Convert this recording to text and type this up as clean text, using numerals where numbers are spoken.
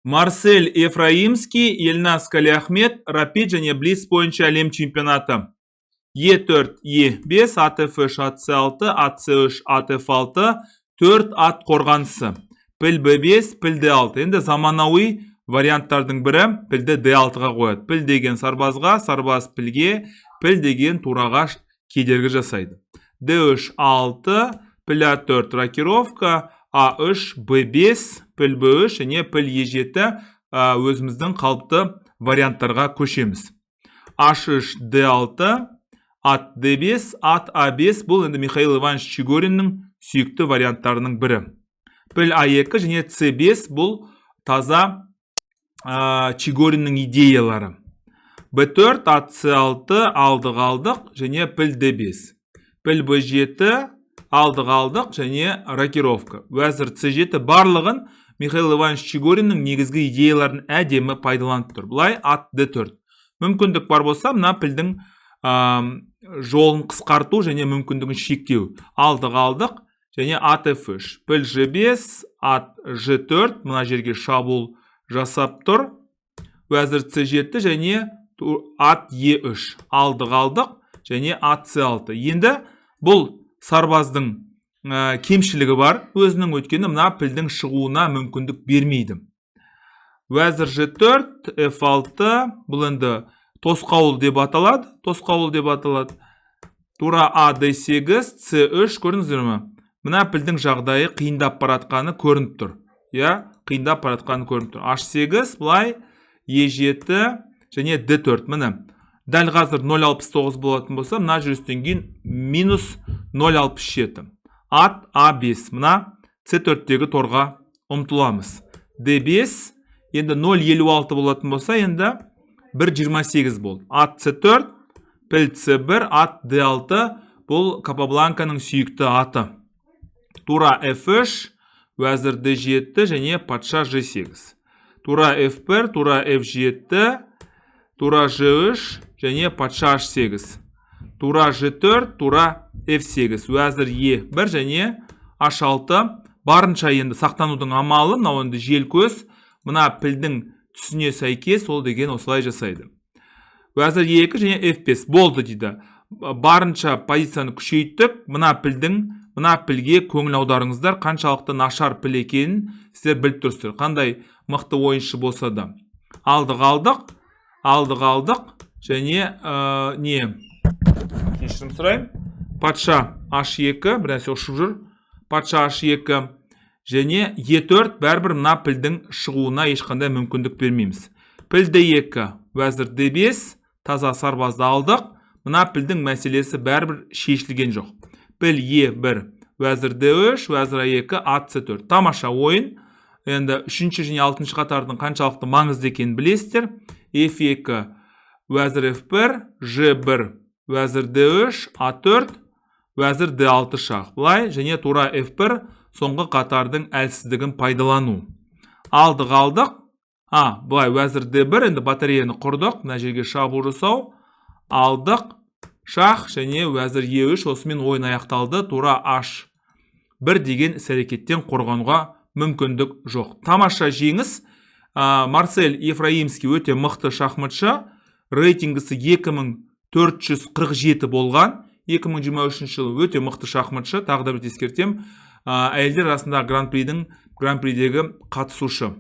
Марсель Ефраимский, Елназ Калиахмет, Рапид және Блиц бойынша әлем чемпионаты. Е4, Е5, АТФ-3, АТС6, АТС3, АТФ6, 4 ат қорғанысы. Піл Б5, піл Д6. Енді заманауи варианттардың бірі пілді Д6-ға қояды. Піл деген сарбазға, сарбаз пілге, піл деген тураға кедергі жасайды. Д3, 6, піл А4, рокировка, А3, Б5, піл Б3 және піл Е7 өзіміздің қалыпты варианттарға көшеміз. H3, D6, ат D5, ат А5 бұл енді Михаил Иванович Чигориннің сүйікті варианттарының бірі. Піл А2 және С5 бұл таза Чигориннің идеялары. Б4, ат С6 алдық және піл Д5. Піл Б7 алдық және рокировка. Уәзір С7 барлығын Михаил Иванович Чигориннің негізгі идеяларын әдемі пайдаланып тұр. Бұлай ат Д4. Мүмкіндік бар болса, мына пілдің жолын қысқарту және мүмкіндігін шектеу. Алдық және ат F3. Піл Ж5, ат Ж4, мына жерге шабуыл жасап тұр. Уәзір С7 және ат Е3. Алдық және ат С6. Енді бұл сарбаздың кемшілігі бар. Өзінің өткені мына пілдің шығуына мүмкіндік бермейді. Уәзір Ж4, F6, бұл енді тосқауыл деп аталады. Тура А D8, C3, көрдіңіздер ме? Мына пілдің жағдайы қиындап баратқаны көрініп тұр. H8, бұлай E7 және D4. Міне, дәл қазір 0,69 болатын болса, мына жүрістен кейін минус 0,67. Ат А5, мына C4-тегі торға ұмтыламыз. D5, енді 0,56 болатын болса, енді 1,28 болды. Ат С4, піл С1, ат Д6, бұл Капабланканың сүйікті аты. Тура F3, уәзір Д7 және патша Ж8. Тура F1, тура F7, тура Ж3 және патша H8. Тура Ж4, тура F8, уәзір Е1 және H6. Барынша енді сақтанудың амалы, мынау енді жел көз, мына пілдің түсіне сәйкес ол деген осылай жасайды. Уәзір Е2 және F5 болды дейді. Барынша позицияны күшейттік, мына пілге көңіл аударыңыздар, қаншалықты нашар піл екенін сіздер біліп тұрсыздар. Қандай мықты ойыншы болса да. Алдық және кешірім сұрайын. Патша H2, бірнәрсе ұшып жүр. Патша H2 және Е4 бәрбір мына пілдің шығуына ешқандай мүмкіндік бермейміз. Піл D2, уәзір D5, таза сарбазды алдық. Мына пілдің мәселесі бәрбір шешілген жоқ. Піл Е1, уәзір D3, уәзір А2, ат С4. Тамаша ойын. Енді 3-ші және 6-ші қатардың қаншалықты маңызды екенін білесіздер. F2, уәзір F1, Ж1, уәзір D3, А4, уәзір D6 шақ. Бұлай және тура F1 соңғы қатардың әлсіздігін пайдалану. Алдық. Бұлай уәзір D1, енді батареяны құрдық. Мына жерге шабуыл жасау. Алдық, шақ және уәзір Е3 осымен ойын аяқталды. Тура H1 деген іс-әрекеттен қорғануға мүмкіндік жоқ. Тамаша жеңіс. Марсель Ефраимский өте мықты шахматшы. Рейтингісі 2447 болған. 2023 жылы өте мықты шахматшы. Тағы да бір ескертем. Әйелдер арасында гран-придегі қатысушы.